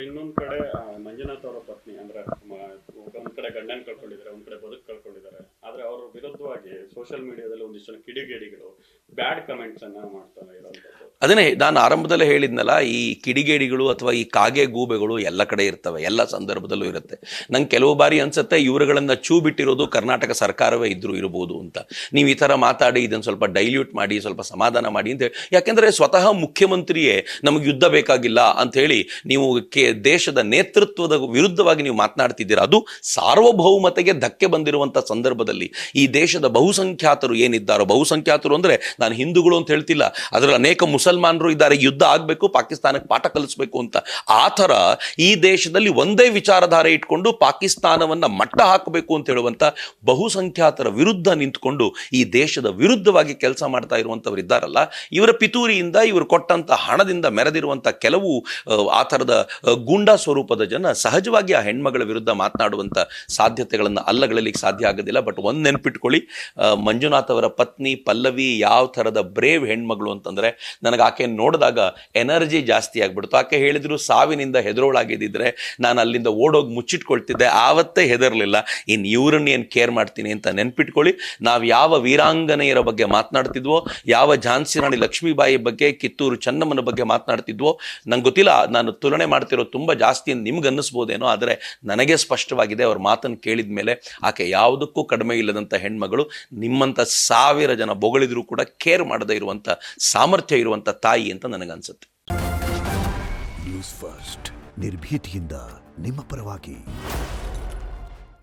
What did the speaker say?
ಇನ್ನೊಂದ್ ಕಡೆ ಮಂಜುನಾಥ್ ಅವರ ಪತ್ನಿ ಅಂದ್ರೆ ಒಂದ್ ಕಡೆ ಗಂಡನ್ ಕಳ್ಕೊಂಡಿದ್ದಾರೆ, ಒಂದ್ ಕಡೆ ಬದುಕು ಕಳ್ಕೊಂಡಿದ್ದಾರೆ. ಆದ್ರೆ ಅವ್ರ ವಿರುದ್ಧವಾಗಿ ಸೋಷಿಯಲ್ ಮೀಡಿಯಾದಲ್ಲಿ ಒಂದಿಷ್ಟು ಜನ ಕಿಡಿಗೇಡಿಗಳು ಬ್ಯಾಡ್ ಕಮೆಂಟ್ಸ್ ಅನ್ನ ಮಾಡ್ತಾನೆ ಇರೋಂಥದ್ದು. ಅದನ್ನೇ ನಾನು ಆರಂಭದಲ್ಲೇ ಹೇಳಿದ್ನಲ್ಲ, ಈ ಕಿಡಿಗೇಡಿಗಳು ಅಥವಾ ಈ ಕಾಗೆ ಗೂಬೆಗಳು ಎಲ್ಲ ಕಡೆ ಇರ್ತವೆ, ಎಲ್ಲ ಸಂದರ್ಭದಲ್ಲೂ ಇರುತ್ತೆ. ನಂಗೆ ಕೆಲವು ಬಾರಿ ಅನ್ಸುತ್ತೆ ಇವರುಗಳನ್ನ ಚೂ ಬಿಟ್ಟಿರೋದು ಕರ್ನಾಟಕ ಸರ್ಕಾರವೇ ಇರ್ಬೋದು ಅಂತ. ನೀವು ಈ ಥರ ಮಾತಾಡಿ ಇದನ್ನು ಸ್ವಲ್ಪ ಡೈಲ್ಯೂಟ್ ಮಾಡಿ, ಸ್ವಲ್ಪ ಸಮಾಧಾನ ಮಾಡಿ ಅಂತ. ಯಾಕೆಂದರೆ ಸ್ವತಃ ಮುಖ್ಯಮಂತ್ರಿಯೇ ನಮಗೆ ಯುದ್ಧ ಬೇಕಾಗಿಲ್ಲ ಅಂಥೇಳಿ ನೀವು ದೇಶದ ನೇತೃತ್ವದ ವಿರುದ್ಧವಾಗಿ ನೀವು ಮಾತನಾಡ್ತಿದ್ದೀರಾ. ಅದು ಸಾರ್ವಭೌಮತೆಗೆ ಧಕ್ಕೆ ಬಂದಿರುವಂಥ ಸಂದರ್ಭದಲ್ಲಿ ಈ ದೇಶದ ಬಹುಸಂಖ್ಯಾತರು ಏನಿದ್ದಾರೋ, ಬಹುಸಂಖ್ಯಾತರು ಅಂದರೆ ನಾನು ಹಿಂದೂಗಳು ಅಂತ ಹೇಳ್ತಿಲ್ಲ, ಅದರಲ್ಲಿ ಅನೇಕ ಮುಸಲ್ಮಾನರು ಇದ್ದಾರೆ, ಯುದ್ಧ ಆಗಬೇಕು, ಪಾಕಿಸ್ತಾನಕ್ಕೆ ಪಾಠ ಕಲಿಸ್ಬೇಕು ಅಂತ. ಆ ಥರ ಈ ದೇಶದಲ್ಲಿ ಒಂದೇ ವಿಚಾರಧಾರೆ ಇಟ್ಕೊಂಡು ಪಾಕಿಸ್ತಾನವನ್ನು ಮಟ್ಟ ಹಾಕಬೇಕು ಅಂತ ಹೇಳುವಂಥ ಬಹುಸಂಖ್ಯಾತರ ವಿರುದ್ಧ ನಿಂತ್ಕೊಂಡು ಈ ದೇಶದ ವಿರುದ್ಧವಾಗಿ ಕೆಲಸ ಮಾಡ್ತಾ ಇರುವಂಥವ್ರು ಇದ್ದಾರಲ್ಲ, ಇವರ ಪಿತೂರಿಯಿಂದ, ಇವರು ಕೊಟ್ಟಂಥ ಹಣದಿಂದ ಮೆರೆದಿರುವಂಥ ಕೆಲವು ಆ ಥರದ ಗೂಂಡಾ ಸ್ವರೂಪದ ಜನ ಸಹಜವಾಗಿ ಆ ಹೆಣ್ಮಗಳ ವಿರುದ್ಧ ಮಾತನಾಡುವಂಥ ಸಾಧ್ಯತೆಗಳನ್ನು ಅಲ್ಲಗಳಲಿಕ್ಕೆ ಸಾಧ್ಯ ಆಗೋದಿಲ್ಲ. ಬಟ್ ಒಂದು ನೆನ್ಪಿಟ್ಕೊಳ್ಳಿ, ಮಂಜುನಾಥ್ ಅವರ ಪತ್ನಿ ಪಲ್ಲವಿ ಯಾವ ಥರದ ಬ್ರೇವ್ ಹೆಣ್ಮಗಳು ಅಂತಂದರೆ, ನನಗೆ ಆಕೆ ನೋಡಿದಾಗ ಎನರ್ಜಿ ಜಾಸ್ತಿ ಆಗಿಬಿಡ್ತು. ಆಕೆ ಹೇಳಿದ್ರು ಸಾವಿನಿಂದ ಹೆದರೋಳಾಗಿದ್ದಿದ್ರೆ ನಾನು ಅಲ್ಲಿಂದ ಓಡೋಗಿ ಮುಚ್ಚಿಟ್ಕೊಳ್ತಿದ್ದೆ, ಆವತ್ತೇ ಹೆದರಲಿಲ್ಲ, ಇನ್ನು ಇವ್ರನ್ನ ಏನು ಕೇರ್ ಮಾಡ್ತೀನಿ ಅಂತ ನೆನ್ಪಿಟ್ಕೊಳ್ಳಿ. ನಾವು ಯಾವ ವೀರಾಂಗನೆಯರ ಬಗ್ಗೆ ಮಾತನಾಡ್ತಿದ್ವೋ, ಯಾವ ಝಾನ್ಸಿ ರಾಣಿ ಲಕ್ಷ್ಮೀಬಾಯಿ ಬಗ್ಗೆ, ಕಿತ್ತೂರು ಚೆನ್ನಮ್ಮನ ಬಗ್ಗೆ ಮಾತನಾಡ್ತಿದ್ವೋ, ನಂಗೆ ಗೊತ್ತಿಲ್ಲ, ನಾನು ತುಲನೆ ಮಾಡ್ತಿರೋ ತುಂಬ ಜಾಸ್ತಿ ಅಂತ ನಿಮ್ಗೆ ಅನ್ನಿಸ್ಬೋದೇನೋ, ಆದರೆ ನನಗೆ ಸ್ಪಷ್ಟವಾಗಿದೆ ಅವ್ರ ಮಾತನ್ನು ಕೇಳಿದ ಮೇಲೆ ಆಕೆ ಯಾವುದಕ್ಕೂ ಕಡಿಮೆ ಇಲ್ಲದಂಥ ಹೆಣ್ಮಗಳು. ನಿಮ್ಮಂಥ 1000 ಜನ ಬೊಗಳಿದ್ರು ಕೂಡ ಕೇರ್ ಮಾಡದೇ ಇರುವಂಥ ಸಾಮರ್ಥ್ಯ ಇರುವಂಥ ತಾಯಿ ಅಂತ ನನಗನ್ಸುತ್ತೆ. ನ್ಯೂಸ್ ಫಸ್ಟ್, ನಿರ್ಭೀತಿಯಿಂದ ನಿಮ್ಮ ಪರವಾಗಿ.